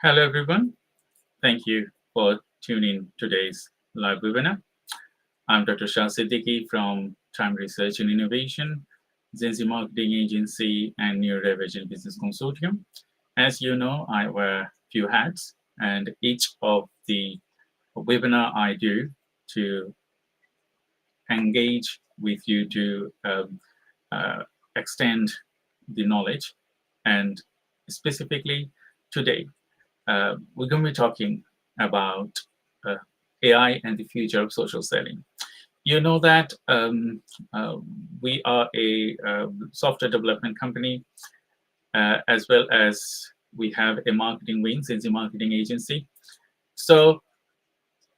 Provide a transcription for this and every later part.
Hello, everyone. Thank you for tuning today's live webinar. I'm Dr. Shah Siddiqui from Time Research and Innovation, 𝐄𝐯 Marketing Agency, and Neurodivergent Business Consortium. As you know, I wear few hats, and each of the webinar I do to engage with you to extend the knowledge. And specifically today, we're going to be talking about AI and the future of social selling. You know that we are a software development company, as well as we have a marketing wing, 𝐄𝐯 Marketing Agency. So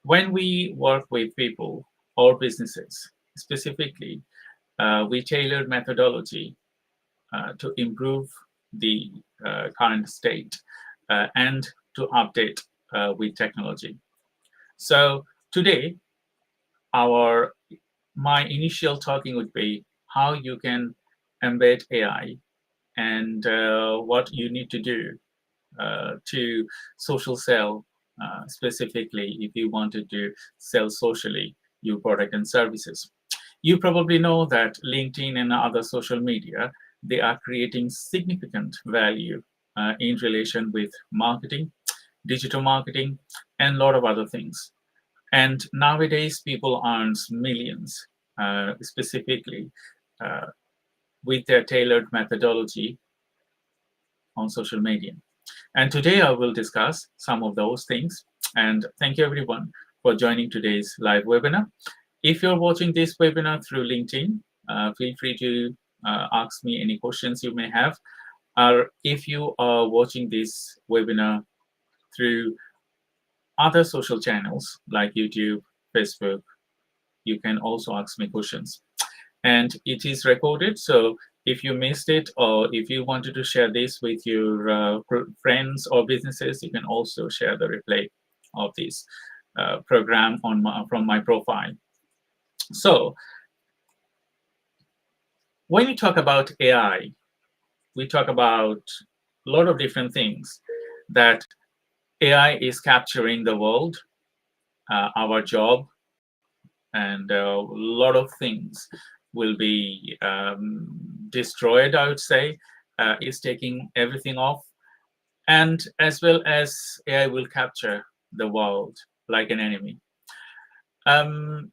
when we work with people or businesses, specifically, we tailor methodology to improve the current state and to update with technology. So today, my initial talking would be how you can embed AI and what you need to do to social sell, specifically if you wanted to sell socially your product and services. You probably know that LinkedIn and other social media, they are creating significant value in relation with marketing, digital marketing, and a lot of other things. And nowadays, people earn millions, specifically with their tailored methodology on social media. And today I will discuss some of those things. And thank you everyone for joining today's live webinar. If you're watching this webinar through LinkedIn, feel free to ask me any questions you may have. Or if you are watching this webinar through other social channels like YouTube, Facebook, you can also ask me questions. And it is recorded, so if you missed it or if you wanted to share this with your friends or businesses, you can also share the replay of this program from my profile. So when we talk about AI, we talk about a lot of different things, that AI is capturing the world, our job, and a lot of things will be destroyed, I would say. Is taking everything off. And as well as AI will capture the world like an enemy.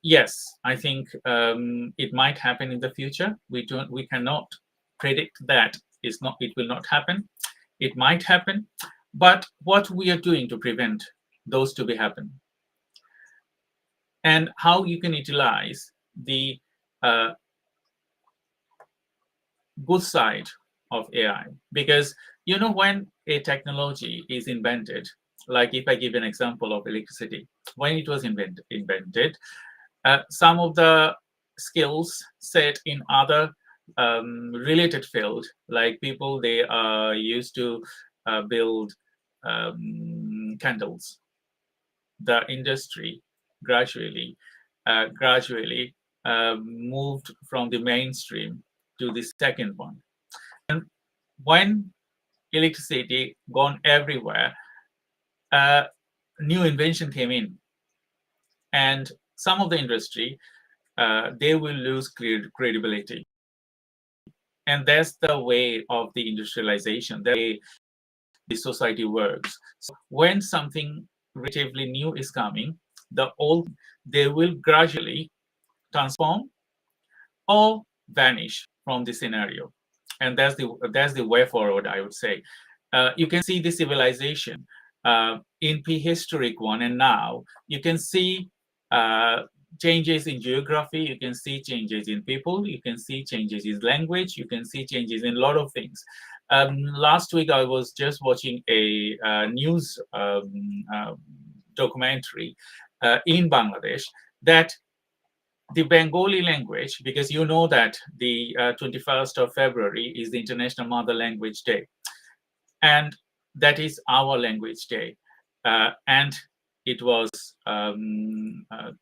Yes, I think it might happen in the future. We cannot predict that it will not happen. It might happen, but what we are doing to prevent those to be happen, and how you can utilize the good side of AI. Because you know, when a technology is invented, like if I give an example of electricity, when it was invented, some of the skills set in other related field, like people, they are used to build candles. The industry gradually moved from the mainstream to the second one. And when electricity gone everywhere, new invention came in, and some of the industry, they will lose credibility. And that's the way of the industrialization, the way the society works. So when something relatively new is coming, the old, they will gradually transform or vanish from the scenario. And that's the way forward, I would say. You can see the civilization in prehistoric one, and now you can see changes in geography, you can see changes in people, you can see changes in language, you can see changes in a lot of things. Last week, I was just watching a news documentary in Bangladesh, that the Bengali language, because you know that the 21st of February is the International Mother Language Day, and that is our language day, and it was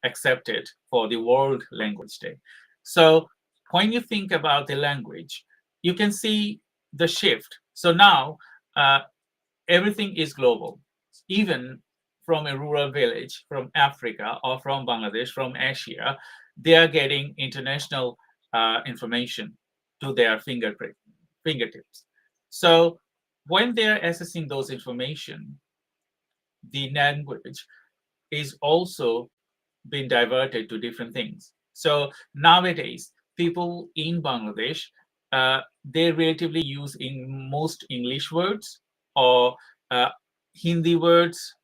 accepted for the World Language Day. So when you think about the language, you can see the shift. So now everything is global. even from a rural village, from Africa or from Bangladesh, from Asia, they are getting international information to their fingertips. So when they're accessing those information, the language is also being diverted to different things. So nowadays, people in Bangladesh, they relatively use in most English words or Hindi words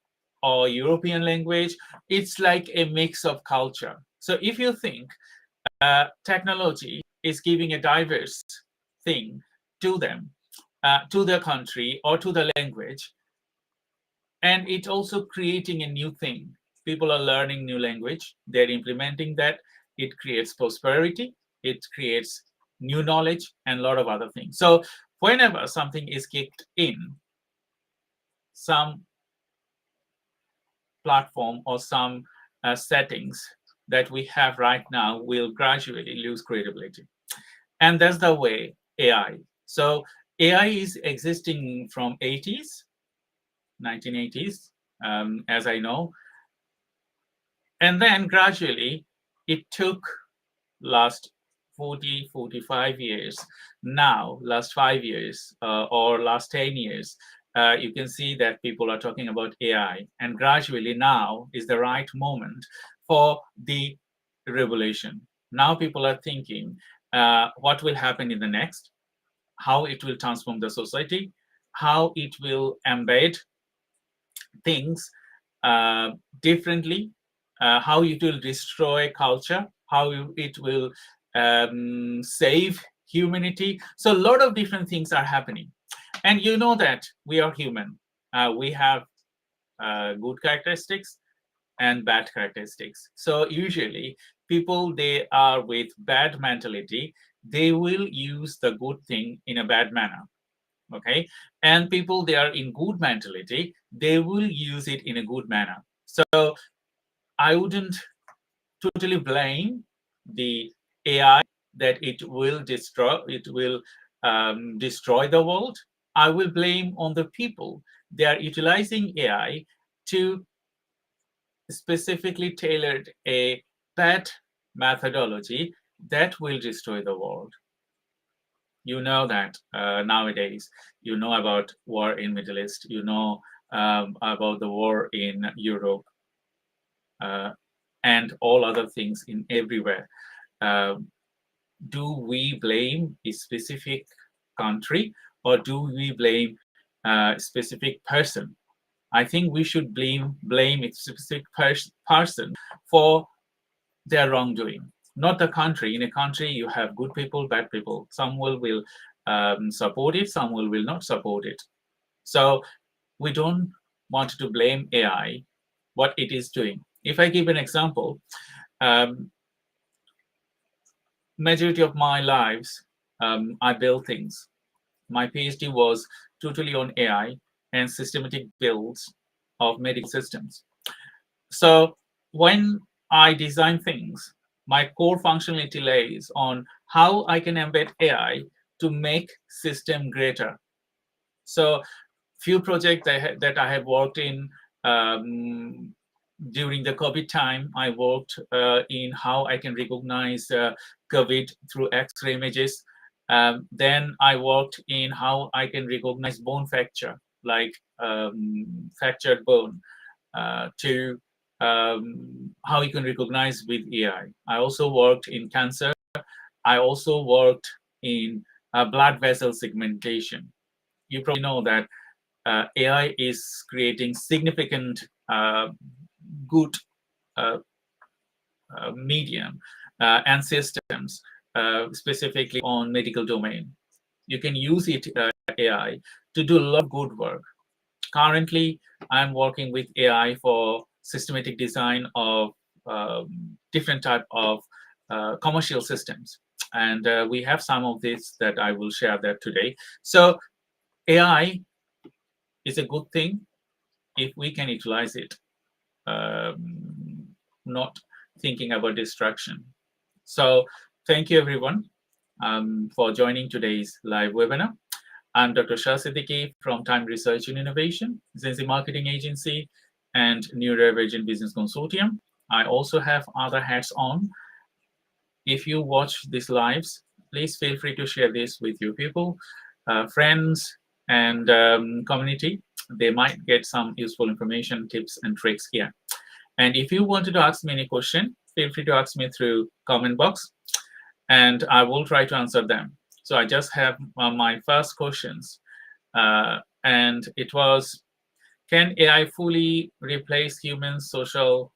or European language. It's like a mix of culture. So if you think technology is giving a diverse thing to them, to their country or to the language, and it's also creating a new thing. People are learning new language, they're implementing that. It creates prosperity, it creates new knowledge and a lot of other things. So whenever something is kicked in, some platform or some settings that we have right now will gradually lose credibility. And that's the way AI. So AI is existing from 80s, 1980s, as I know. And then gradually it took last 40, 45 years. Now, last 5 years or last 10 years, you can see that people are talking about AI. And gradually now is the right moment for the revolution. Now people are thinking what will happen in the next, how it will transform the society, how it will embed things differently, how it will destroy culture, how it will save humanity. So a lot of different things are happening. And you know that we are human. We have good characteristics and bad characteristics. So usually people, they are with bad mentality, they will use the good thing in a bad manner. Okay, and people, they are in good mentality, they will use it in a good manner. So I wouldn't totally blame the AI that it will destroy the world. I will blame on the people. They are utilizing AI to specifically tailored a bad methodology that will destroy the world. You know that nowadays, you know about war in Middle East, you know about the war in Europe, and all other things in everywhere. Do we blame a specific country or do we blame a specific person? I think we should blame a specific person for their wrongdoing, not the country. In a country, you have good people, bad people. Some will support it, some will not support it. So we don't want to blame AI, what it is doing. If I give an example, majority of my lives, I build things. My PhD was totally on AI and systematic builds of medical systems. So when I design things, my core functionality lays on how I can embed AI to make system greater. So few projects that I have worked in during the COVID time, I worked in how I can recognize COVID through X-ray images. Then I worked in how I can recognize bone fracture, like fractured bone, to how you can recognize with AI. I also worked in cancer. I also worked in blood vessel segmentation. You probably know that AI is creating significant good medium and systems, specifically on medical domain. You can use it, AI, to do a lot of good work. Currently, I'm working with AI for systematic design of different type of commercial systems. And we have some of this that I will share that today. So AI is a good thing if we can utilize it, not thinking about destruction. So thank you everyone for joining today's live webinar. I'm Dr. Shah Siddiqui from Time Research and Innovation, Zenzi Marketing Agency, and Neurodivergent Business Consortium. I also have other hats on. If you watch these lives, please feel free to share this with your people, friends, and community. They might get some useful information, tips, and tricks here. And if you wanted to ask me any question, feel free to ask me through comment box, and I will try to answer them. So I just have my first questions, and it was, can AI fully replace human social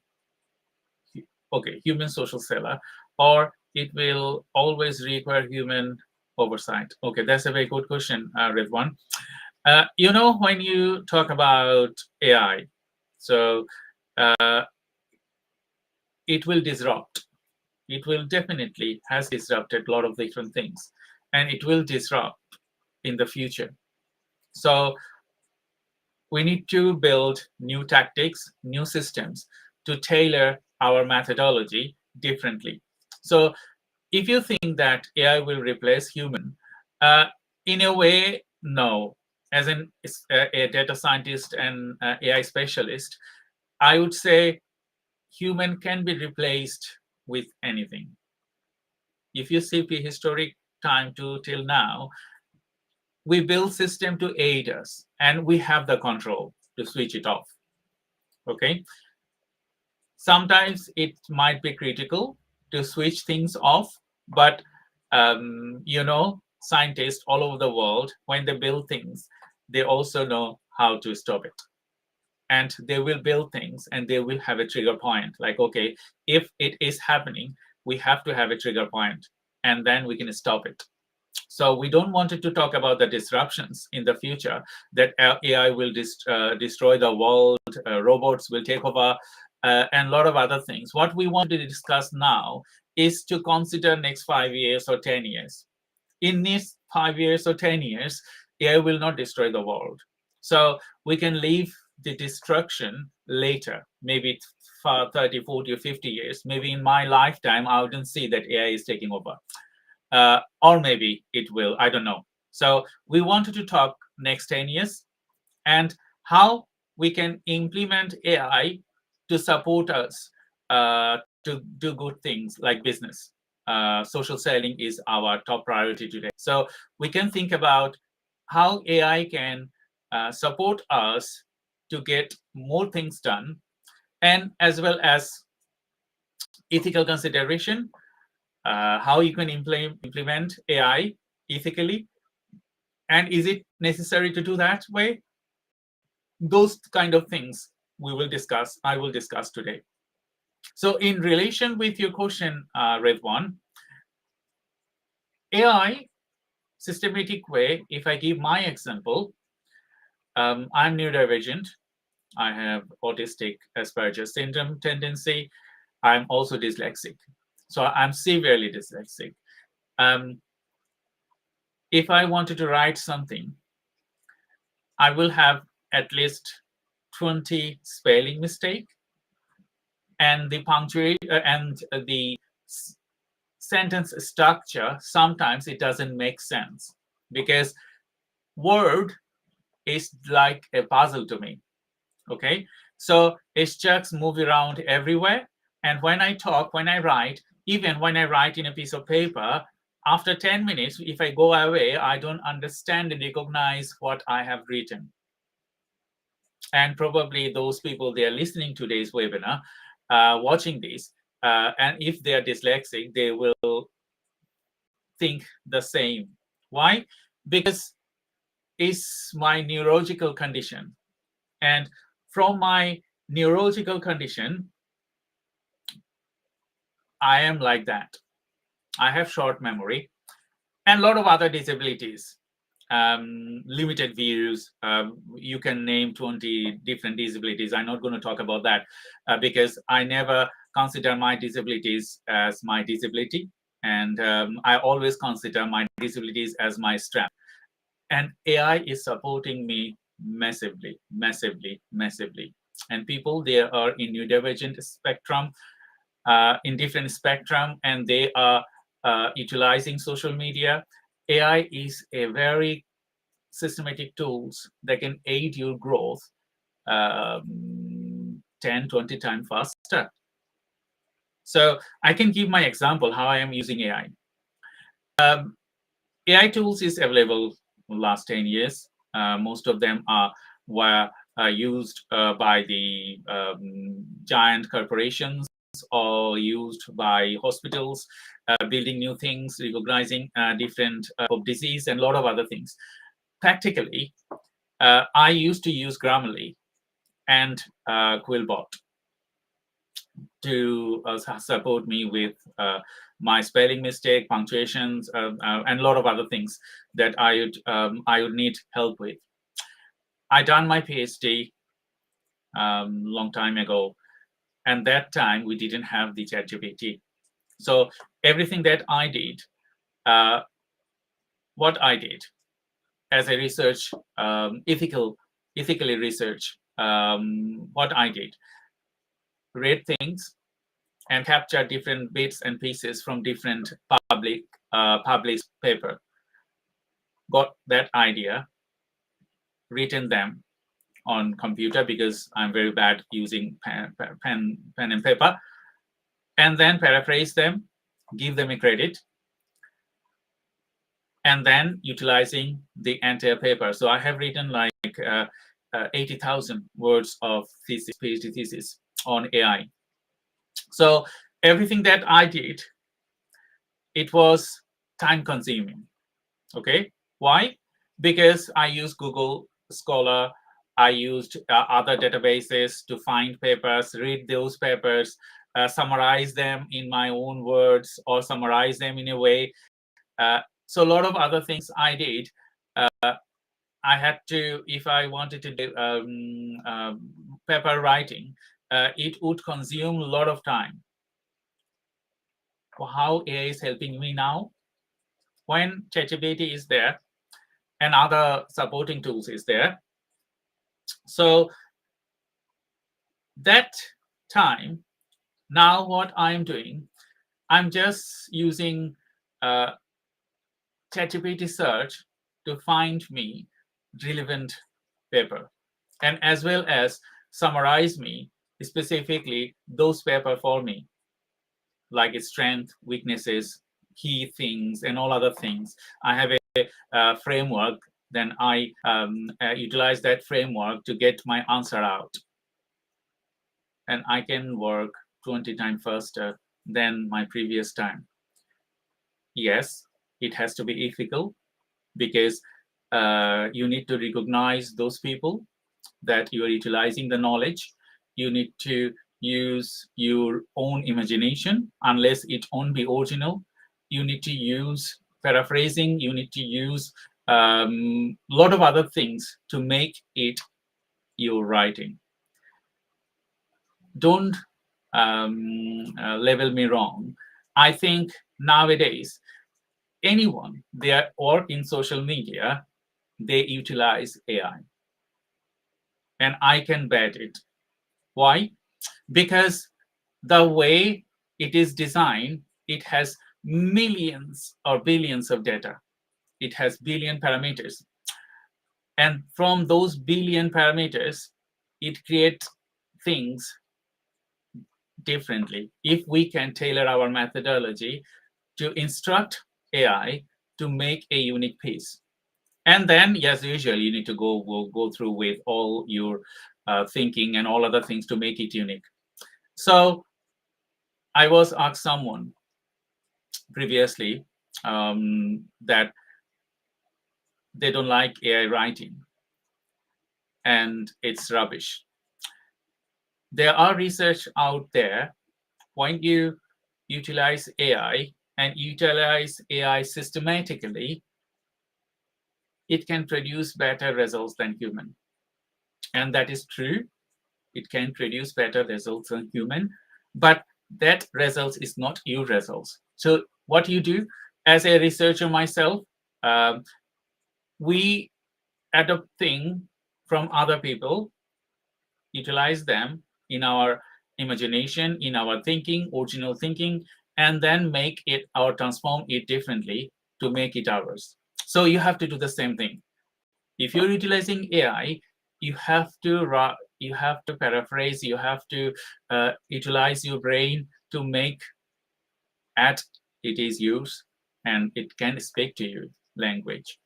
seller, or it will always require human oversight? Okay, that's a very good question, Ridwan. When you talk about AI, so it will disrupt. It will definitely has disrupted a lot of different things, and it will disrupt in the future. So we need to build new tactics, new systems to tailor our methodology differently. So if you think that AI will replace human, in a way, no. As a data scientist and AI specialist, I would say human can be replaced with anything. If you see prehistoric time to till now, we build system to aid us, and we have the control to switch it off. Okay. Sometimes it might be critical to switch things off, but scientists all over the world, when they build things, they also know how to stop it. And they will build things and they will have a trigger point. Like, okay, if it is happening, we have to have a trigger point, and then we can stop it. So we don't want to talk about the disruptions in the future, that AI will destroy the world, robots will take over, and a lot of other things. What we want to discuss now is to consider next 5 years or 10 years. In these 5 years or 10 years, AI will not destroy the world. So we can leave the destruction later, maybe for 30, 40, or 50 years. Maybe in my lifetime, I wouldn't see that AI is taking over. Or maybe it will, I don't know. So we wanted to talk next 10 years and how we can implement AI to support us to do good things like business. Social selling is our top priority today. So we can think about how AI can support us to get more things done, and as well as ethical consideration, how you can implement AI ethically, and is it necessary to do that way? Those kind of things I will discuss today. So in relation with your question, Redwan, AI systematic way, if I give my example, I'm neurodivergent. I have autistic Asperger syndrome tendency. I'm also dyslexic. So I'm severely dyslexic. If I wanted to write something, I will have at least 20 spelling mistake, and the punctuation and the sentence structure, sometimes it doesn't make sense, because word is like a puzzle to me. Okay, so it's just move around everywhere, and when I talk, when I write, even when I write in a piece of paper, after 10 minutes, if I go away, I don't understand and recognize what I have written. And probably those people, they are listening to today's webinar, watching this, and if they are dyslexic, they will think the same. Why? Because it's my neurological condition. And from my neurological condition, I am like that. I have short memory and a lot of other disabilities, limited views. You can name 20 different disabilities. I'm not going to talk about that because I never consider my disabilities as my disability. And I always consider my disabilities as my strength. And AI is supporting me massively, massively, massively. And people, they are in neurodivergent spectrum, in different spectrum, and they are utilizing social media. AI is a very systematic tools that can aid your growth 10, 20 times faster. So I can give my example how I am using AI. AI tools is available last 10 years. Most of them were used by the giant corporations or used by hospitals, building new things, recognizing different of disease and a lot of other things. Practically, I used to use Grammarly and Quillbot to support me with my spelling mistake, punctuations, and a lot of other things that I would need help with. I done my PhD long time ago, and that time we didn't have the ChatGPT. So everything that I did, what I did as a research, ethically research, what I did, read things and capture different bits and pieces from different published paper. Got that idea, written them on computer because I'm very bad using pen and paper, and then paraphrase them, give them a credit, and then utilizing the entire paper. So I have written like 80,000 words of thesis, PhD thesis on AI. So everything that I did, it was time consuming. Okay, why? Because I used Google Scholar, I used other databases to find papers, read those papers, summarize them in my own words or summarize them in a way. So a lot of other things I did. I had to, if I wanted to do paper writing, it would consume a lot of time. How AI is helping me now? When ChatGPT is there and other supporting tools is there. So that time, now what I'm doing, I'm just using ChatGPT search to find me relevant paper, and as well as summarize me specifically those paper for me, like its strength, weaknesses, key things, and all other things. I have a framework, then I utilize that framework to get my answer out. And I can work 20 times faster than my previous time. Yes, it has to be ethical because you need to recognize those people that you are utilizing the knowledge. You need to use your own imagination unless it won't be original. You need to use paraphrasing. You need to use a lot of other things to make it your writing. Don't label me wrong. I think nowadays, anyone there or in social media, they utilize AI. And I can bet it. Why? Because the way it is designed, it has millions or billions of data. It has billion parameters. And from those billion parameters, it creates things differently. If we can tailor our methodology to instruct AI to make a unique piece. And then, as usual, you need to go through with all your thinking and all other things to make it unique. So I was asked someone previously that they don't like AI writing and it's rubbish. There are research out there when you utilize AI and utilize AI systematically, it can produce better results than human. And that is true. It can produce better results than human, but that results is not your results. So what you do as a researcher myself, we adopt things from other people, utilize them in our imagination, in our thinking, original thinking, and then make it or transform it differently to make it ours. So you have to do the same thing. If you're utilizing AI, you have to paraphrase, you have to utilize your brain to make at it is used, and it can speak to you language.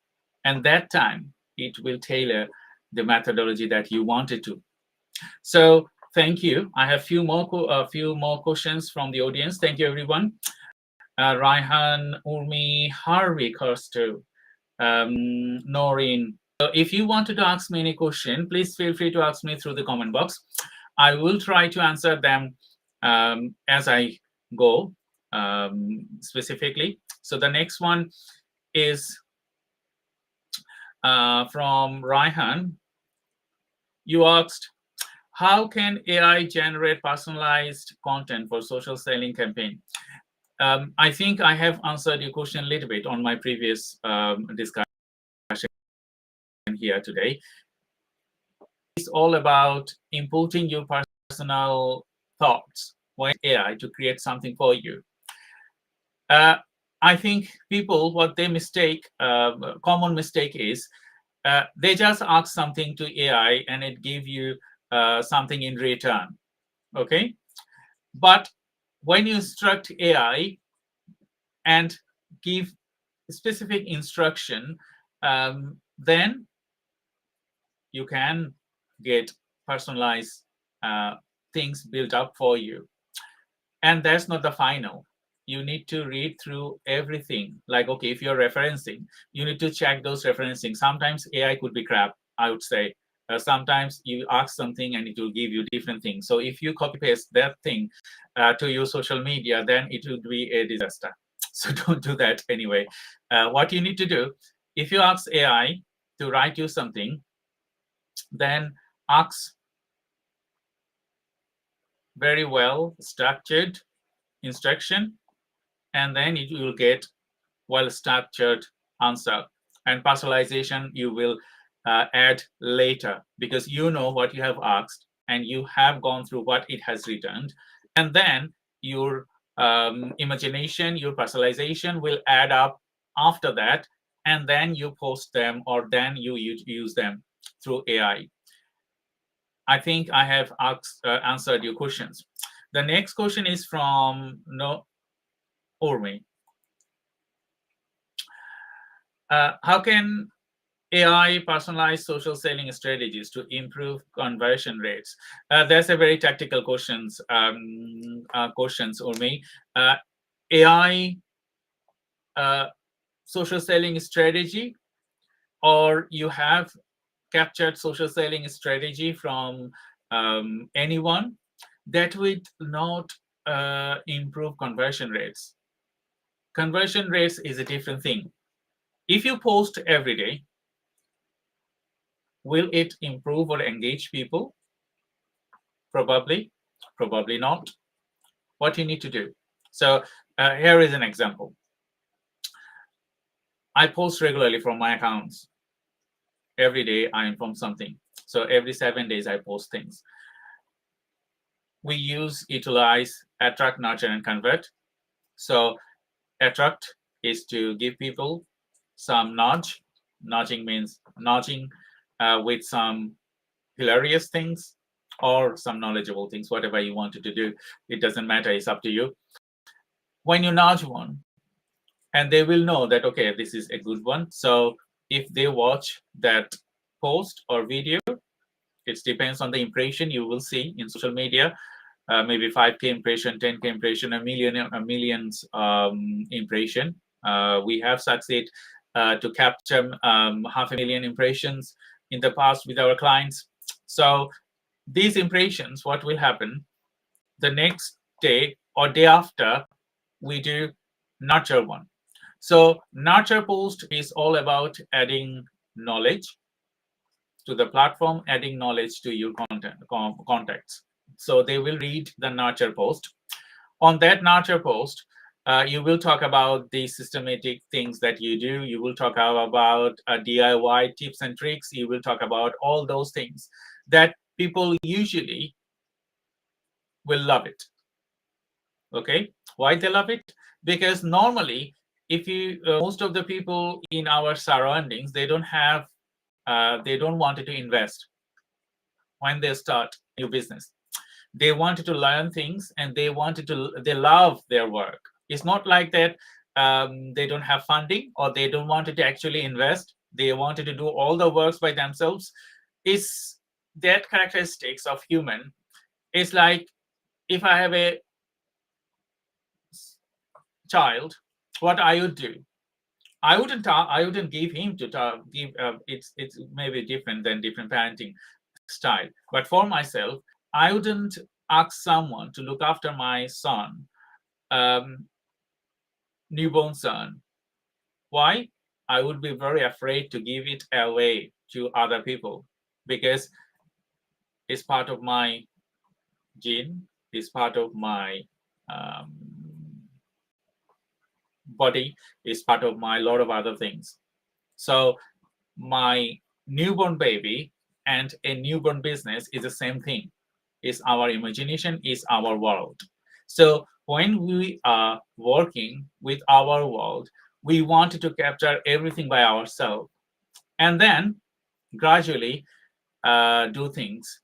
And that time, it will tailor the methodology that you wanted to. So thank you. I have a few more questions from the audience. Thank you, everyone. Raihan, Urmi, Harvey, Kirstu, Noreen. So if you wanted to ask me any question, please feel free to ask me through the comment box. I will try to answer them as I go specifically. So the next one is from Raihan. You asked, how can AI generate personalized content for social selling campaign? I think I have answered your question a little bit on my previous discussion here today. It's all about inputting your personal thoughts with AI to create something for you. I think people, what they mistake, common mistake is, they just ask something to AI and it give you something in return. Okay, but when you instruct AI and give specific instruction, then you can get personalized things built up for you. And that's not the final. You need to read through everything. Like, okay, if you're referencing, you need to check those referencing. Sometimes AI could be crap, I would say. Sometimes you ask something and it will give you different things. So if you copy paste that thing to your social media, then it would be a disaster. So don't do that anyway. What you need to do, if you ask AI to write you something, then ask very well structured instruction, and then you will get well-structured answer. And personalization you will add later, because you know what you have asked and you have gone through what it has returned. And then your imagination, your personalization will add up after that, and then you post them or then you use them through AI. I think I have answered your questions. The next question is from Urmi. How can AI personalize social selling strategies to improve conversion rates? That's a very tactical questions, Urmi. AI social selling strategy, or you have captured social selling strategy from anyone, that would not improve conversion rates. Conversion rates is a different thing. If you post every day, will it improve or engage people? Probably, probably not. What you need to do. So here is an example. I post regularly from my accounts. Every day I inform something. So every 7 days I post things. We utilize attract, nurture, and convert. So attract is to give people some nudge. Nudging means nudging with some hilarious things or some knowledgeable things, whatever you wanted to do. It doesn't matter, it's up to you. When you nudge one, and they will know that, okay, this is a good one. So if they watch that post or video, it depends on the impression you will see in social media. Maybe 5K impression, 10K impression, a million's impression. We have succeeded to capture 500,000 impressions in the past with our clients. So these impressions, what will happen? The next day or day after, we do nurture one. So nurture post is all about adding knowledge to the platform, adding knowledge to your contacts. So they will read the nurture post. On that nurture post, you will talk about the systematic things that you do. You will talk about DIY tips and tricks. You will talk about all those things that people usually will love it. Okay, why they love it? Because normally, if you most of the people in our surroundings, they don't have they don't want to invest when they start new business. They wanted to learn things, and they love their work. It's not like that they don't have funding, or they don't want to actually invest. They wanted to do all the works by themselves. It's that characteristics of human. It's like, if I have a child, what I would do, I wouldn't give him to give. It's maybe different than different parenting style. But for myself, I wouldn't ask someone to look after my son, newborn son. Why? I would be very afraid to give it away to other people, because it's part of my gene, it's part of my um, body, it's part of my lot of other things. So my newborn baby and a newborn business is the same thing. Is our imagination, is our world. So when we are working with our world, we want to capture everything by ourselves, and then gradually do things.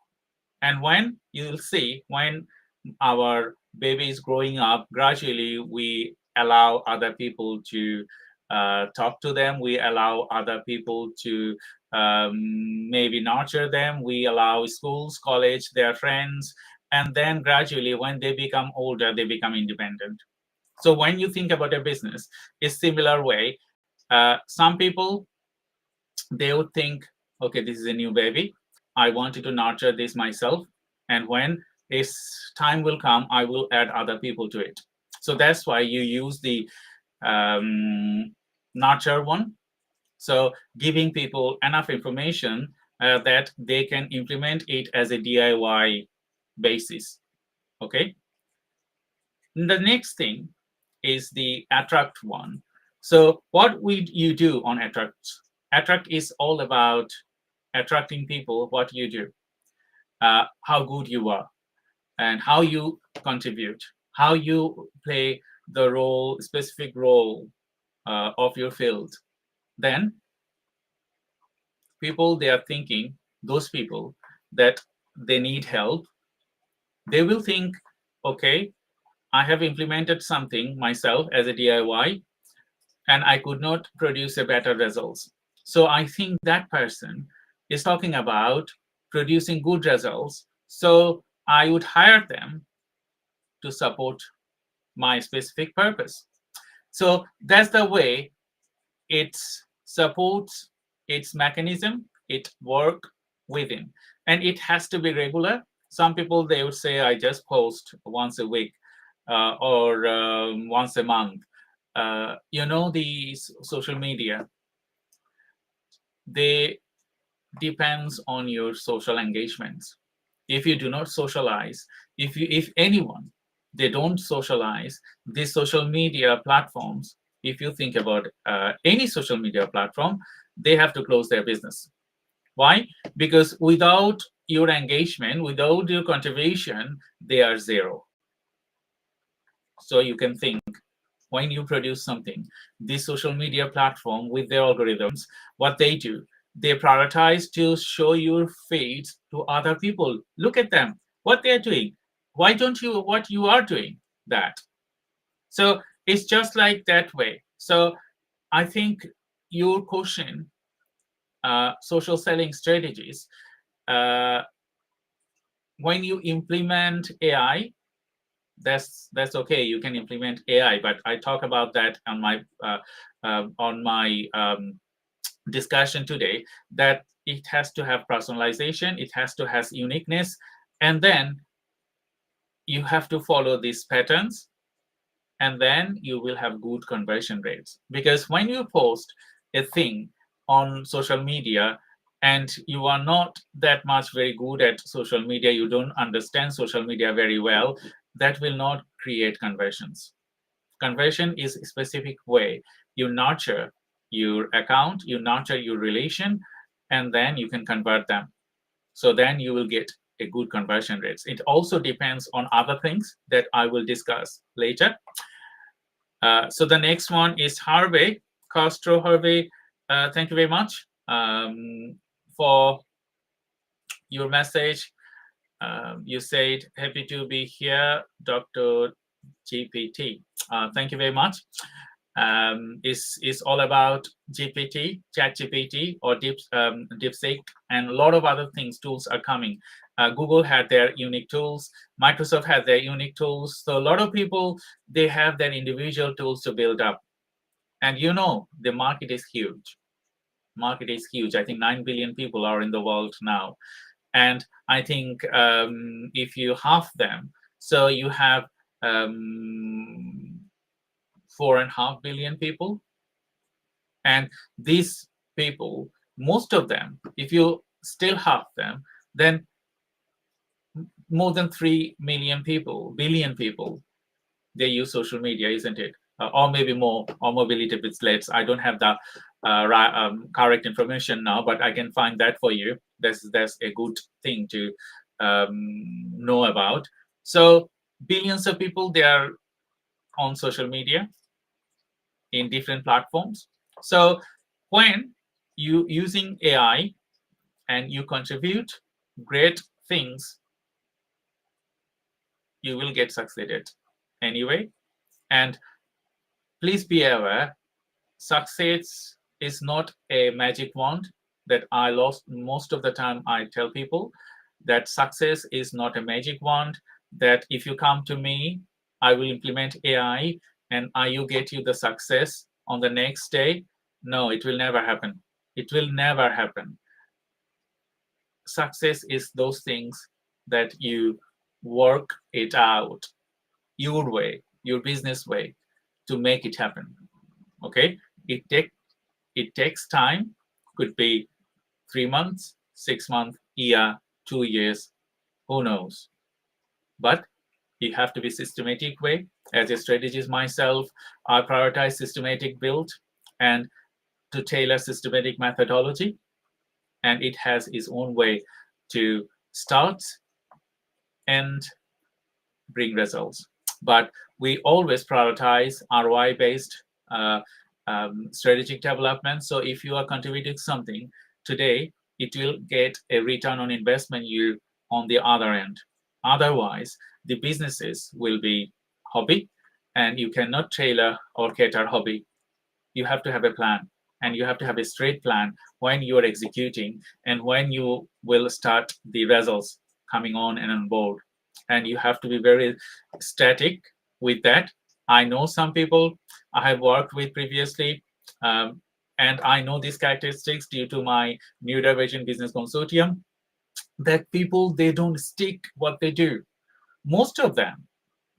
And when you'll see, when our baby is growing up, gradually we allow other people to talk to them. We allow other people to maybe nurture them. We allow schools, college, their friends. And then gradually, when they become older, they become independent. So when you think about a business, it's similar way. Some people, they would think, okay, this is a new baby. I wanted to nurture this myself. And when its time will come, I will add other people to it. So that's why you use the nurture one. So giving people enough information that they can implement it as a DIY basis. Okay. The next thing is the attract one. So what you do on attract? Attract is all about attracting people, what you do, how good you are, and how you contribute, how you play the role, specific role of your field. Then people, they are thinking, those people that they need help, they will think, okay, I have implemented something myself as a DIY, and I could not produce a better results. So I think that person is talking about producing good results. So I would hire them to support my specific purpose. So that's the way it supports its mechanism, it work within. And it has to be regular. Some people, they would say, I just post once a week or once a month. The social media, they depends on your social engagements. If you do not socialize, if anyone, they don't socialize, these social media platforms, if you think about any social media platform, they have to close their business. Why? Because without your engagement, without your contribution, they are zero. So you can think, when you produce something, this social media platform with their algorithms, what they do, they prioritize to show your feeds to other people. Look at them, what they're doing. Why don't you what you are doing that? So it's just like that way. So I think your question, social selling strategies, when you implement AI, that's okay. You can implement AI, but I talk about that on my discussion today. That it has to have personalization, it has to have uniqueness, and then you have to follow these patterns, and then you will have good conversion rates. Because when you post a thing on social media and you are not that much very good at social media, you don't understand social media very well, that will not create conversions. Conversion is a specific way you nurture your account, you nurture your relation, and then you can convert them. So then you will get a good conversion rates. It also depends on other things that I will discuss later. So the next one is Harvey Castro. Harvey, thank you very much. for your message. You said, happy to be here, Dr. GPT. Thank you very much. It's all about GPT, ChatGPT, or DeepSeek, and a lot of other things, tools are coming. Google had their unique tools. Microsoft had their unique tools. So a lot of people, they have their individual tools to build up. And you know, the market is huge. Market is huge. I think 9 billion people are in the world now. And I think if you half them, so you have 4.5 billion people. And these people, most of them, if you still half them, then more than 3 billion people, they use social media, isn't it? Or maybe more, or maybe a little bit less. I don't have the correct information now, but I can find that for you. That's a good thing to know about. So billions of people, they are on social media in different platforms. So when you using AI and you contribute great things, you will get succeeded anyway. And please be aware, success is not a magic wand that I lost. Most of the time I tell people that success is not a magic wand, that if you come to me, I will implement AI and I will get you the success on the next day. No, it will never happen. It will never happen. Success is those things that you work it out your way, your business way, to make it happen. Okay, it takes time. Could be 3 months, 6 months, year, 2 years, who knows. But you have to be systematic way. As a strategist myself, I prioritize systematic build and to tailor systematic methodology, and it has its own way to start and bring results. But we always prioritize ROI-based strategic development. So if you are contributing something today, it will get a return on investment yield on the other end. Otherwise, the businesses will be hobby, and you cannot tailor or cater hobby. You have to have a plan, and you have to have a straight plan when you are executing and when you will start the results coming on and on board. And you have to be very static with that. I know some people I have worked with previously, and I know these characteristics due to my neurodivergent business consortium, that people, they don't stick what they do. Most of them,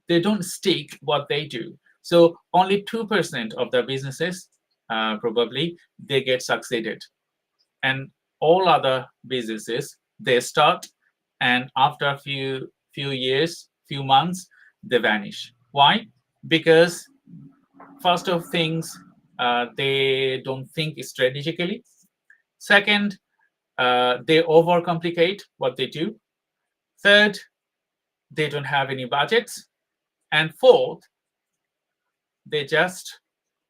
they don't stick what they do. So only 2% of the businesses, probably, they get succeeded. And all other businesses, they start, and after a few years, few months, they vanish. Why? Because first of things, they don't think strategically. Second, they overcomplicate what they do. Third, they don't have any budgets. And fourth, they just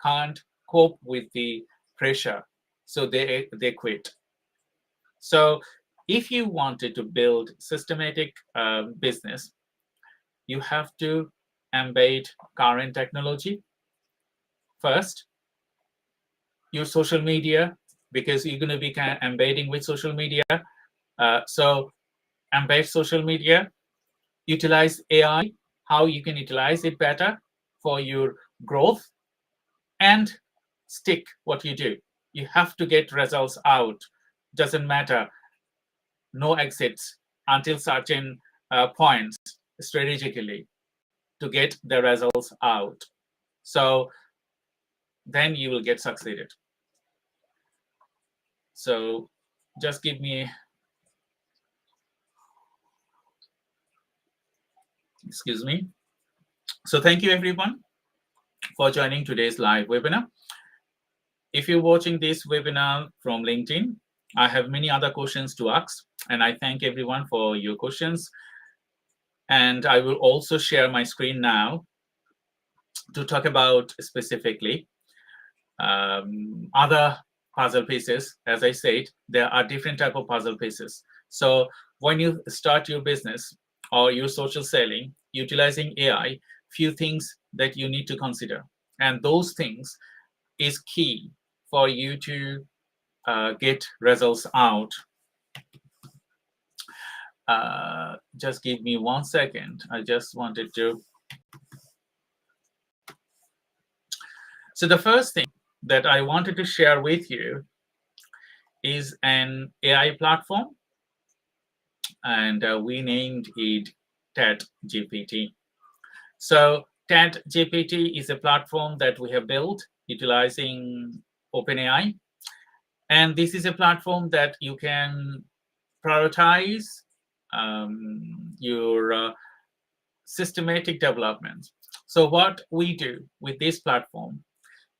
can't cope with the pressure, so they quit. So if you wanted to build systematic business, you have to embed current technology first. Your social media, because you're going to be embedding with social media. So embed social media, utilize AI, how you can utilize it better for your growth, and stick what you do. You have to get results out. Doesn't matter. No exits until certain points strategically to get the results out. So then you will get succeeded. So just give me, excuse me. So thank you everyone for joining today's live webinar. If you're watching this webinar from LinkedIn, I have many other questions to ask, and I thank everyone for your questions. And I will also share my screen now to talk about specifically other puzzle pieces. As I said, there are different type of puzzle pieces. So when you start your business or your social selling utilizing AI, few things that you need to consider, and those things is key for you to get results out. Just give me 1 second. I just wanted to. So the first thing that I wanted to share with you is an AI platform, and we named it TED-GPT. So TED-GPT is a platform that we have built utilizing OpenAI, and this is a platform that you can prioritize your systematic development. So what we do with this platform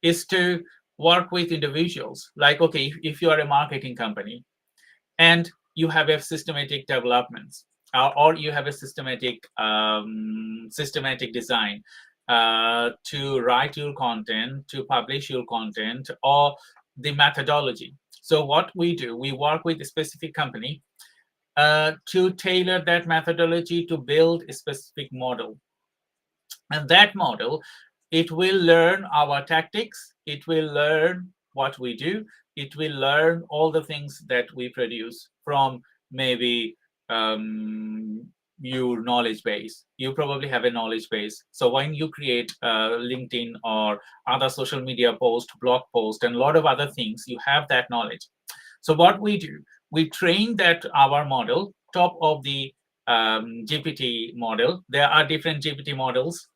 is to work with individuals. Like, okay, if you are a marketing company and you have a systematic development, or you have a systematic design to write your content, to publish your content, or the methodology. So what we do, we work with a specific company to tailor that methodology to build a specific model. And that model, it will learn our tactics, it will learn what we do, it will learn all the things that we produce from maybe your knowledge base. You probably have a knowledge base. So when you create LinkedIn or other social media post, blog post, and a lot of other things, you have that knowledge. So what we do, we train that our model top of the GPT model. There are different GPT models,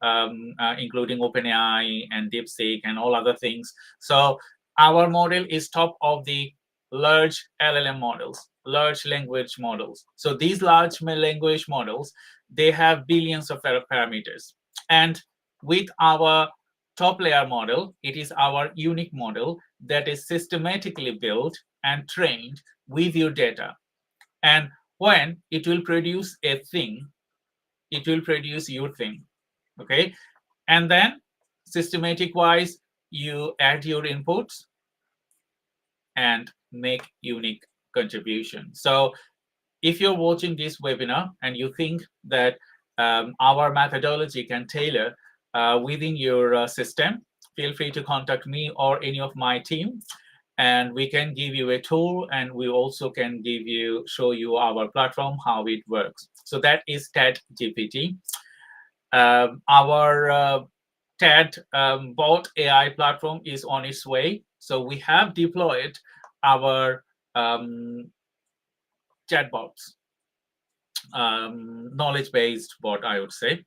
including OpenAI and DeepSeek and all other things. So our model is top of the large LLM models, large language models. So these large language models, they have billions of parameters. And with our top layer model, it is our unique model that is systematically built and trained with your data. And when it will produce a thing, it will produce your thing. Okay. And then systematic wise, you add your inputs and make unique contribution. So if you're watching this webinar and you think that our methodology can tailor within your system, feel free to contact me or any of my team, and we can give you a tool, and we also can show you our platform, how it works. So that is TED-GPT. Our TED bot AI platform is on its way. So we have deployed our chatbots, knowledge-based bot, I would say.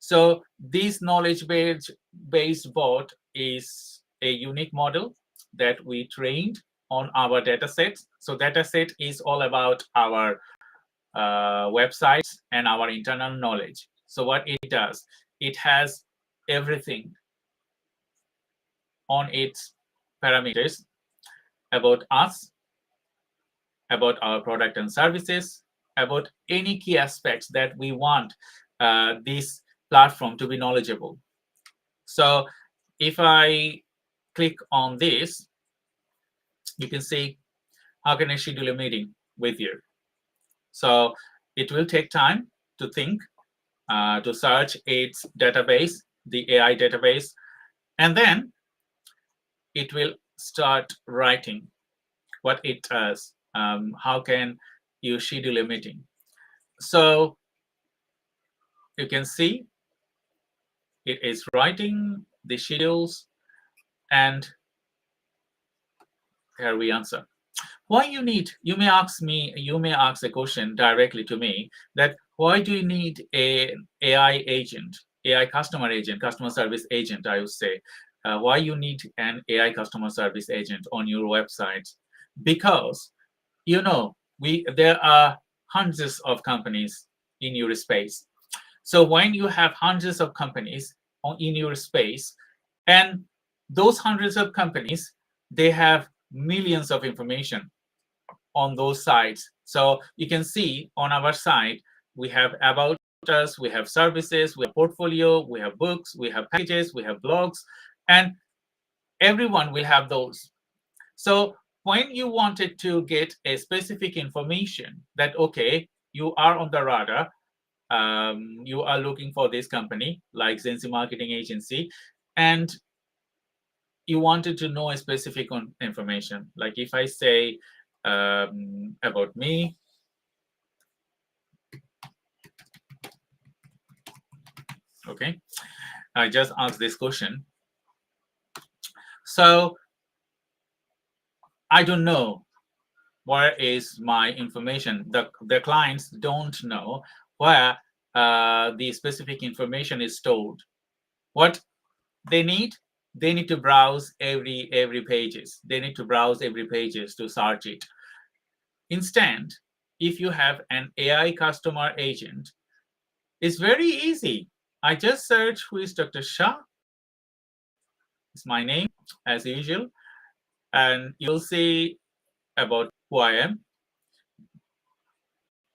So this knowledge-based bot is a unique model that we trained on our data sets. So data set is all about our websites and our internal knowledge. So what it does, it has everything on its parameters about us, about our product and services, about any key aspects that we want this platform to be knowledgeable. So if I click on this, you can see how can I schedule a meeting with you. So it will take time to think, to search its database, the AI database, and then it will start writing what it does. How can you schedule a meeting? So you can see it is writing the schedules, and here we answer. Why you may ask a question directly to me, that why do you need an AI agent, AI customer agent, customer service agent, I would say. Why you need an AI customer service agent on your website? Because, there are hundreds of companies in your space. So when you have hundreds of companies in your space, and those hundreds of companies, they have millions of information on those sites. So you can see on our site, we have about us, we have services, we have portfolio, we have books, we have packages, we have blogs, and everyone will have those. So when you wanted to get a specific information that, okay, you are on the radar, you are looking for this company like 𝐶𝐶 Marketing Agency, and you wanted to know a specific information. Like if I say about me, okay, I just ask this question. So I don't know where is my information. The clients don't know where the specific information is stored. What they need to browse every pages. They need to browse every pages to search it. Instead, if you have an AI customer agent, it's very easy. I just search who is Dr. Shah. It's my name as usual, and you'll see about who I am.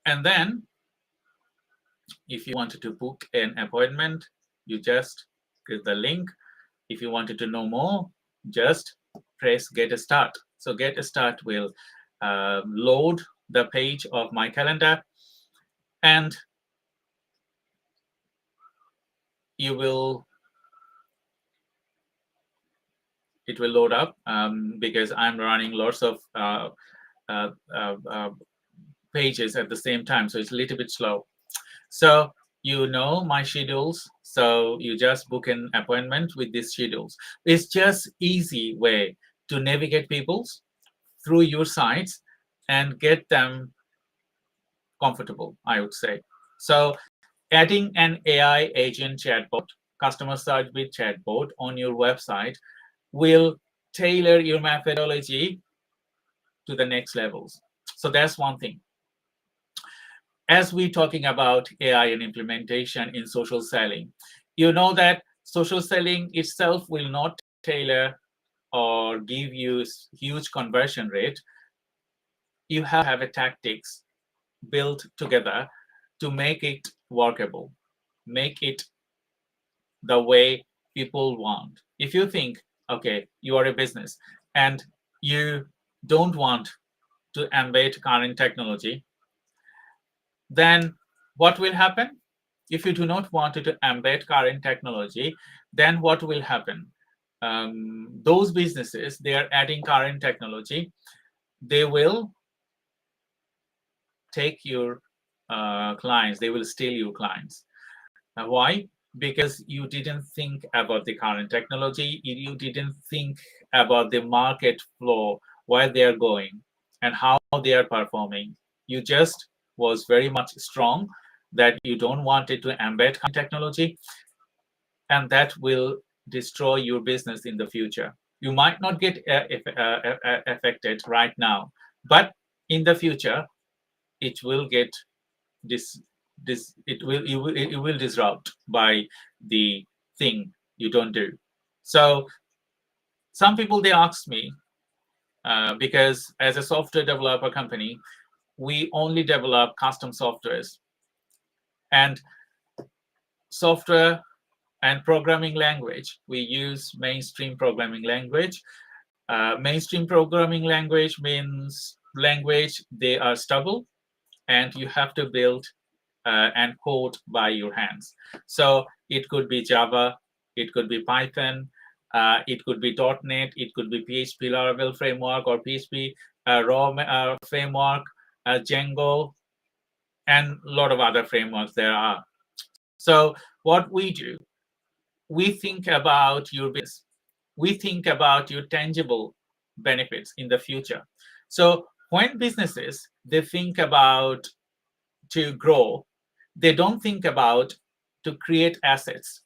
And then if you wanted to book an appointment, you just click the link. If you wanted to know more, just press get a start. So get a start will load the page of my calendar, and it will load up because I'm running lots of pages at the same time, so it's a little bit slow. So you know my schedules, so you just book an appointment with these schedules. It's just easy way to navigate people through your sites and get them comfortable, I would say. So adding an AI agent chatbot, customer service chatbot on your website will tailor your methodology to the next levels. So that's one thing. As we're talking about AI and implementation in social selling, you know that social selling itself will not tailor or give you huge conversion rate. You have a tactics built together to make it workable, make it the way people want. If you think, okay, you are a business and you don't want to embed current technology, then what will happen? If you do not want to embed current technology, then what will happen? Those businesses, they are adding current technology, they will take your clients, they will steal your clients. Why? Because you didn't think about the current technology, you didn't think about the market flow, where they are going and how they are performing. You just was very much strong that you don't want it to embed technology, and that will destroy your business in the future. You might not get affected right now, but in the future, it will get it will disrupt by the thing you don't do. So some people, they ask me, because as a software developer company, we only develop custom softwares, and software and programming language, we use mainstream programming language. Mainstream programming language means language they are stable and you have to build and code by your hands. So it could be Java, it could be Python, it could be .NET, it could be PHP Laravel framework or PHP raw framework, Django, and a lot of other frameworks there are. So what we do, we think about your business. We think about your tangible benefits in the future. So when businesses, they think about to grow, they don't think about to create assets.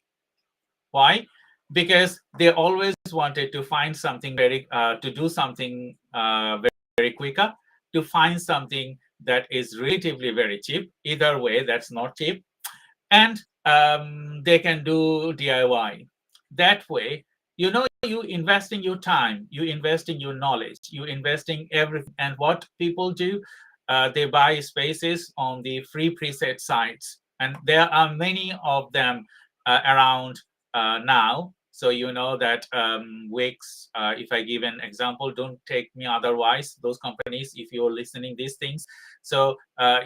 Why? Because they always wanted to find something to do something very quicker, to find something that is relatively very cheap. Either way, that's not cheap. And they can do DIY. That way, you know, you invest in your time, you invest in your knowledge, you invest in everything. And what people do, they buy spaces on the free preset sites. And there are many of them around now. So you know that Wix, if I give an example, don't take me otherwise, those companies, if you're listening these things. So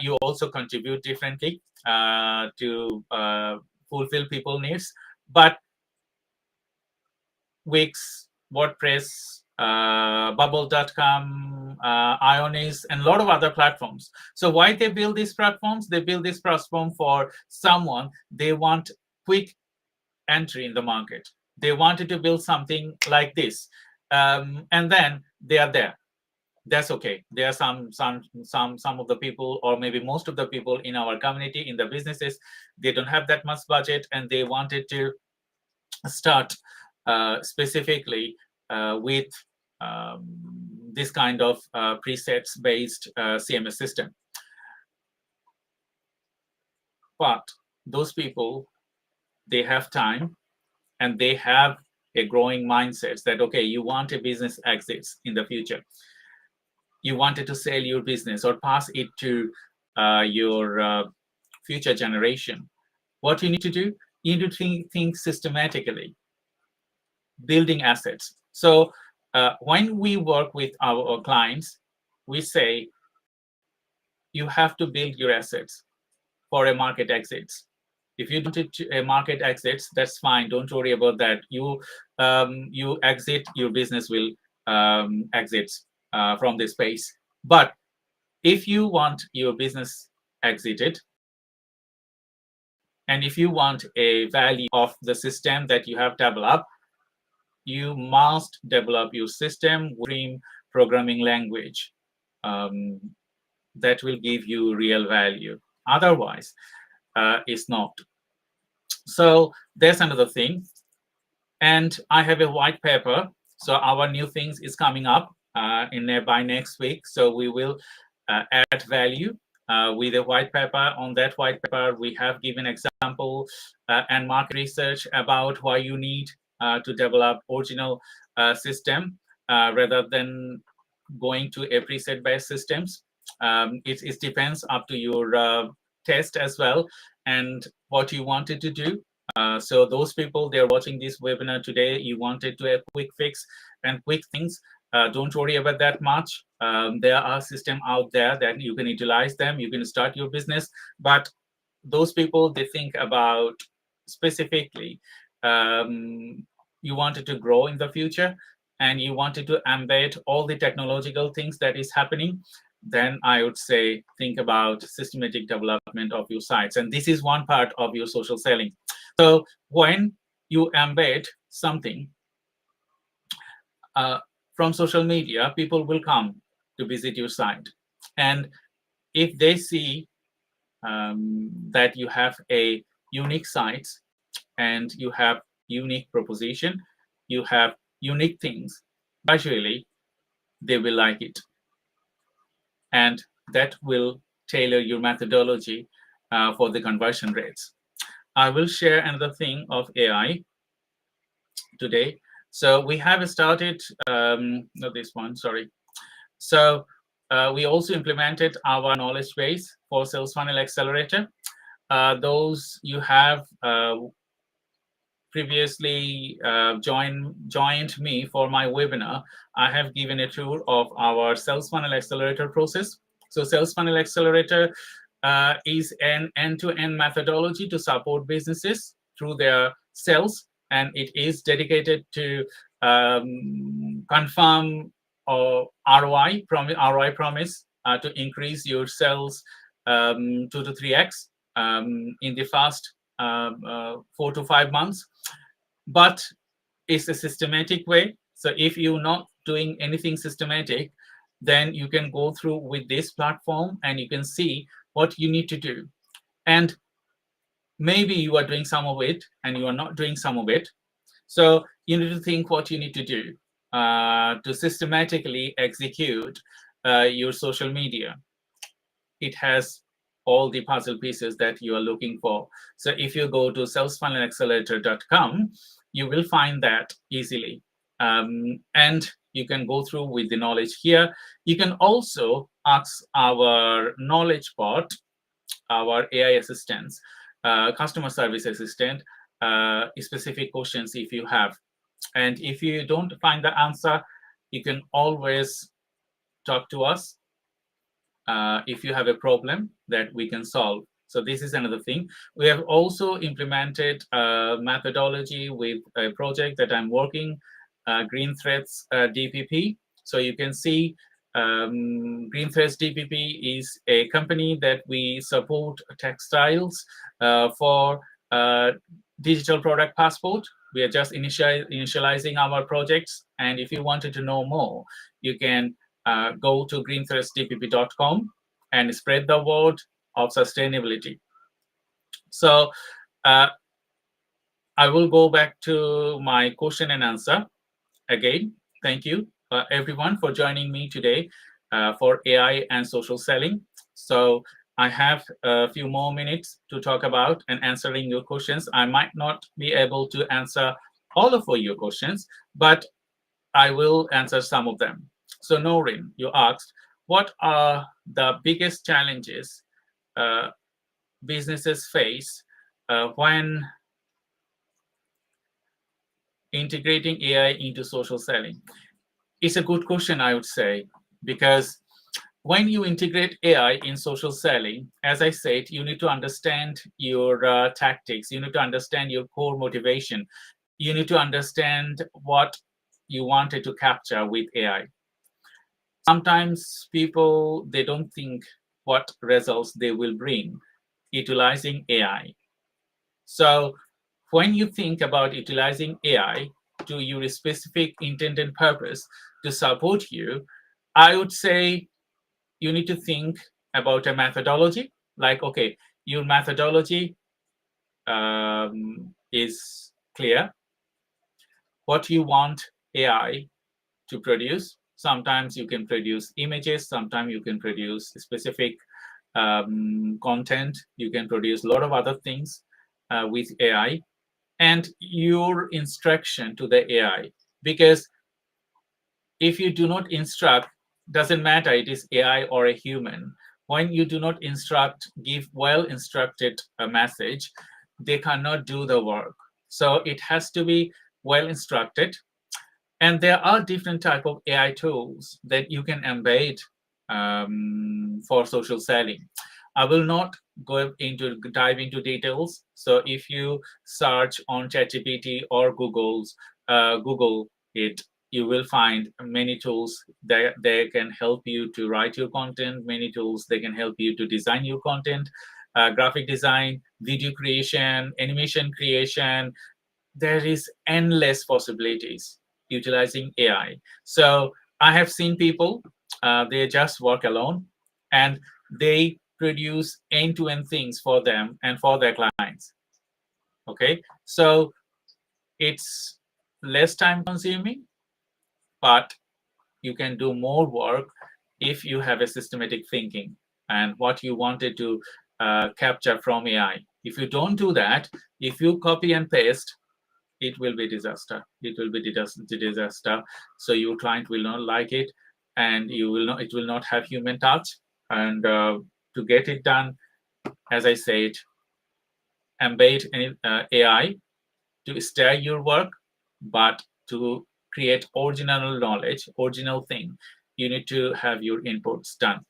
you also contribute differently to fulfill people needs. But Wix, WordPress, Bubble.com, Ionis, and a lot of other platforms. So why they build these platforms? They build this platform for someone, they want quick entry in the market. They wanted to build something like this. And then they are there. That's okay. There are some of the people, or maybe most of the people in our community, in the businesses, they don't have that much budget, and they wanted to start specifically with this kind of presets based CMS system. But those people, they have time, and they have a growing mindset that, okay, you want a business exits in the future. You wanted to sell your business or pass it to your future generation. What you need to do, you need to think systematically, building assets. So when we work with our clients, we say, you have to build your assets for a market exits. If you don't a market exits, that's fine. Don't worry about that. You exit, your business will exit from this space. But if you want your business exited, and if you want a value of the system that you have developed, you must develop your system with programming language that will give you real value. Otherwise, it's not. So there's another thing. And I have a white paper. So our new things is coming up by next week. So we will add value with a white paper. On that white paper, we have given example and market research about why you need to develop original system rather than going to a preset-based systems. It depends up to your test as well and what you wanted to do. So those people, they're watching this webinar today, you wanted to have quick fix and quick things. Don't worry about that much. There are systems out there that you can utilize them. You can start your business. But those people, they think about specifically, you wanted to grow in the future and you wanted to embed all the technological things that is happening, then I would say think about systematic development of your sites. And this is one part of your social selling. So when you embed something from social media, people will come to visit your site. And if they see that you have a unique site and you have unique proposition, you have unique things, gradually they will like it. And that will tailor your methodology for the conversion rates. I will share another thing of AI today. So we have started, not this one, sorry. So we also implemented our knowledge base for Sales Funnel Accelerator. Those you have previously joined me for my webinar, I have given a tour of our Sales Funnel Accelerator process. So Sales Funnel Accelerator is an end-to-end methodology to support businesses through their sales, and it is dedicated to confirm ROI promise to increase your sales 2 to 3x in the first 4 to 5 months. But it's a systematic way. So if you're not doing anything systematic, then you can go through with this platform and you can see what you need to do. And maybe you are doing some of it and you are not doing some of it. So you need to think what you need to do to systematically execute your social media. It has all the puzzle pieces that you are looking for. So if you go to salesfunnelaccelerator.com, you will find that easily. And you can go through with the knowledge here. You can also ask our knowledge bot, our AI assistants, customer service assistant, specific questions if you have. And if you don't find the answer, you can always talk to us if you have a problem that we can solve. So this is another thing. We have also implemented a methodology with a project that I'm working, Green Threads DPP. So you can see Green Threads DPP is a company that we support textiles for digital product passport. We are just initializing our projects. And if you wanted to know more, you can go to greenthreadsdpp.com and spread the word of sustainability. So I will go back to my question and answer again. Thank you, everyone, for joining me today for AI and social selling. So I have a few more minutes to talk about and answering your questions. I might not be able to answer all of your questions, but I will answer some of them. So Noreen, you asked, what are the biggest challenges businesses face when integrating AI into social selling? It's a good question, I would say, because when you integrate AI in social selling, as I said, you need to understand your tactics. You need to understand your core motivation. You need to understand what you wanted to capture with AI. Sometimes people, they don't think what results they will bring utilizing AI. So when you think about utilizing AI to your specific intended purpose to support you, I would say you need to think about a methodology. Like, okay, your methodology is clear. What you want AI to produce. Sometimes you can produce images, sometimes you can produce specific content, you can produce a lot of other things with AI, and your instruction to the AI. Because if you do not instruct, doesn't matter it is AI or a human, when you do not instruct, give well instructed a message, they cannot do the work. So it has to be well instructed. And there are different type of AI tools that you can embed for social selling. I will not dive into details. So if you search on ChatGPT or Google it, you will find many tools that they can help you to write your content. Many tools they can help you to design your content, graphic design, video creation, animation creation. There is endless possibilities utilizing AI. So I have seen people, they just work alone and they produce end-to-end things for them and for their clients. Okay, so it's less time consuming, but you can do more work if you have a systematic thinking and what you wanted to capture from AI. If you don't do that, if you copy and paste, it will be disaster. It will be disaster. So your client will not like it, and you will not. It will not have human touch. And to get it done, as I said, embed AI to steer your work, but to create original knowledge, original thing, you need to have your inputs done.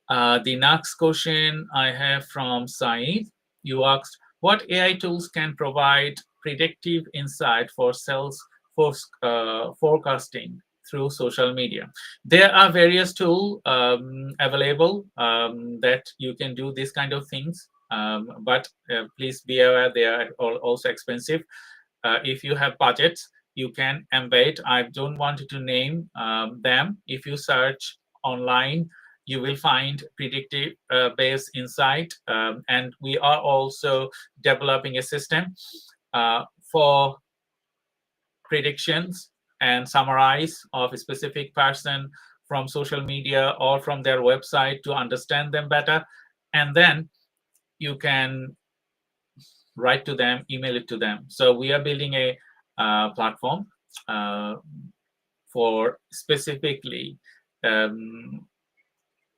The next question I have from Saeed. You asked, what AI tools can provide predictive insight for sales forecasting through social media? There are various tools available that you can do this kind of things, but please be aware they are also expensive. If you have budgets, you can embed. I don't want to name them. If you search online, you will find predictive based insight. And we are also developing a system for predictions and summarize of a specific person from social media or from their website to understand them better. And then you can write to them, email it to them. So we are building a platform for specifically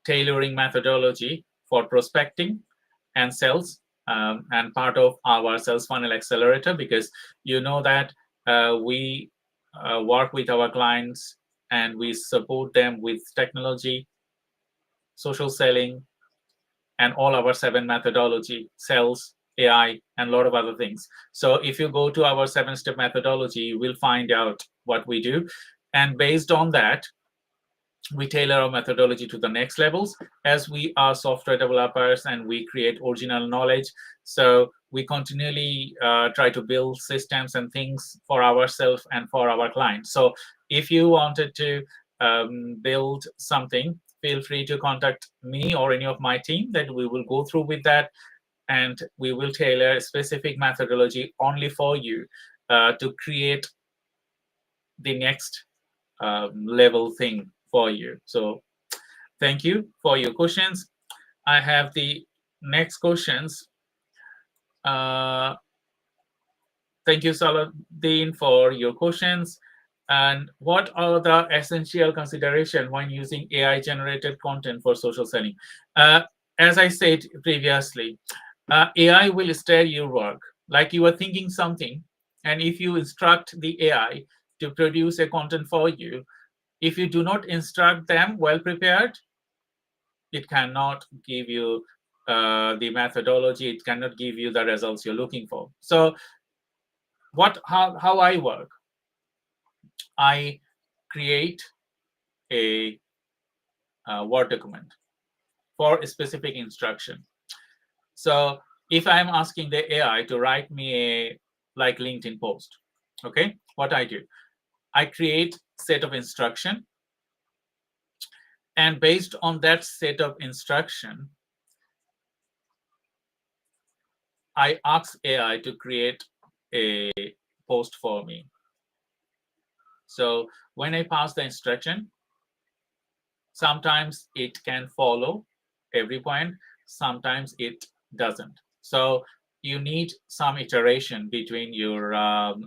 tailoring methodology for prospecting and sales and part of our sales funnel accelerator, because you know that we work with our clients and we support them with technology, social selling, and all our 7 methodology, sales, AI, and a lot of other things. So if you go to our 7-step methodology, you will find out what we do. And based on that, we tailor our methodology to the next levels, as we are software developers and we create original knowledge. So we continually try to build systems and things for ourselves and for our clients. So if you wanted to build something, feel free to contact me or any of my team, that we will go through with that, and we will tailor a specific methodology only for you to create the next level thing for you. So thank you for your questions. I have the next questions. Thank you, Saladin, for your questions. And what are the essential considerations when using AI-generated content for social selling? As I said previously, AI will steer your work. Like you are thinking something, and if you instruct the AI to produce a content for you, if you do not instruct them well prepared, it cannot give you the methodology, it cannot give you the results you're looking for. So how I work, I create a Word document for a specific instruction. So if I'm asking the AI to write me a like LinkedIn post, okay, what I do, I create set of instruction, and based on that set of instruction, I ask AI to create a post for me. So when I pass the instruction, sometimes it can follow every point, sometimes it doesn't. So you need some iteration between your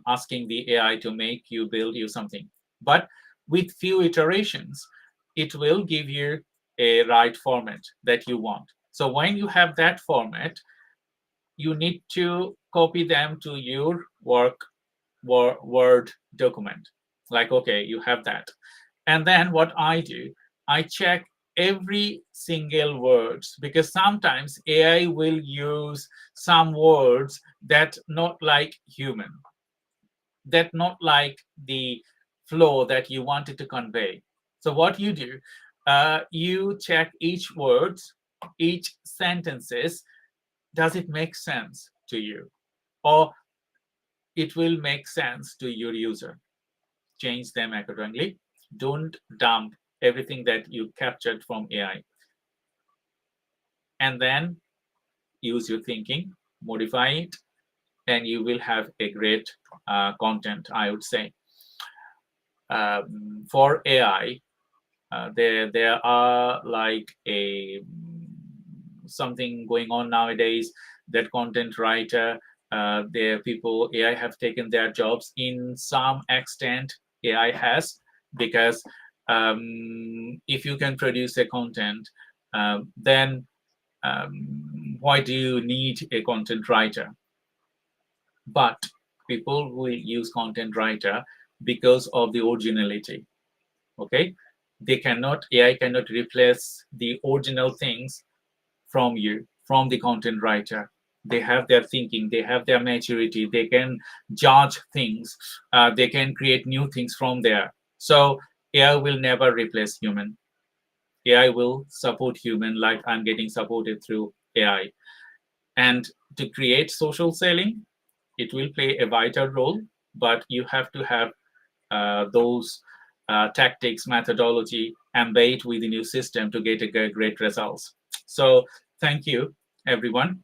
asking the AI to make you build you something. But with few iterations, it will give you a right format that you want. So when you have that format, you need to copy them to your Word document. Like, okay, you have that. And then what I do, I check every single words, because sometimes AI will use some words that not like human, that not like the flow that you wanted to convey. So what you do, you check each words, each sentences, does it make sense to you? Or it will make sense to your user. Change them accordingly. Don't dump everything that you captured from AI. And then use your thinking, modify it, and you will have a great content, I would say. For AI, there are like a something going on nowadays, that content writer, there people, AI have taken their jobs in some extent. AI has, because if you can produce a content, then why do you need a content writer? But people will use content writer because of the originality. Okay, they cannot, AI cannot replace the original things from you, from the content writer. They have their thinking, they have their maturity, they can judge things, they can create new things from there. So AI will never replace human. AI will support human, like I'm getting supported through AI. And to create social selling, it will play a vital role, but you have to have those tactics, methodology, embed within your system to get a great results. So thank you, everyone.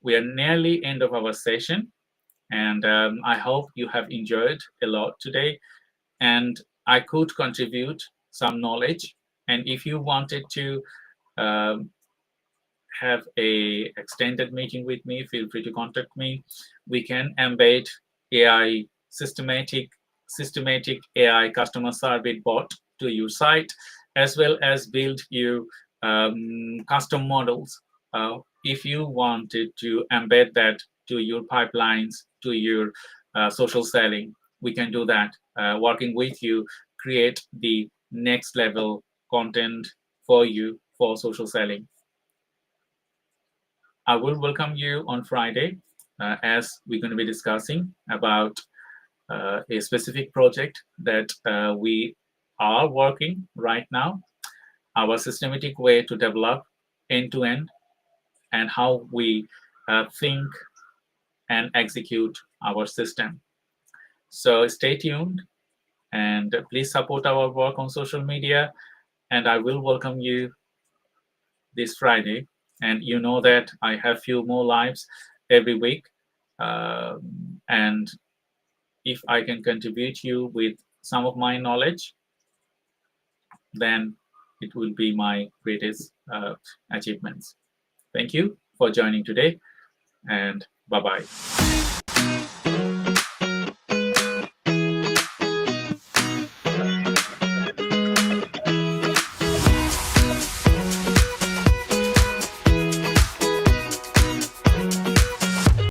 We are nearly end of our session, and I hope you have enjoyed a lot today, and I could contribute some knowledge. And if you wanted to um, have a extended meeting with me, feel free to contact me. We can embed AI systematic AI customer service bot to your site, as well as build you custom models if you wanted to embed that to your pipelines, to your social selling, we can do that. Working with you, create the next level content for you for social selling. I will welcome you on Friday as we're going to be discussing about a specific project that we are working right now, our systematic way to develop end-to-end, and how we think and execute our system. So stay tuned and please support our work on social media. And I will welcome you this Friday. And you know that I have few more lives every week. And if I can contribute you with some of my knowledge, then it will be my greatest achievements. Thank you for joining today, and bye-bye.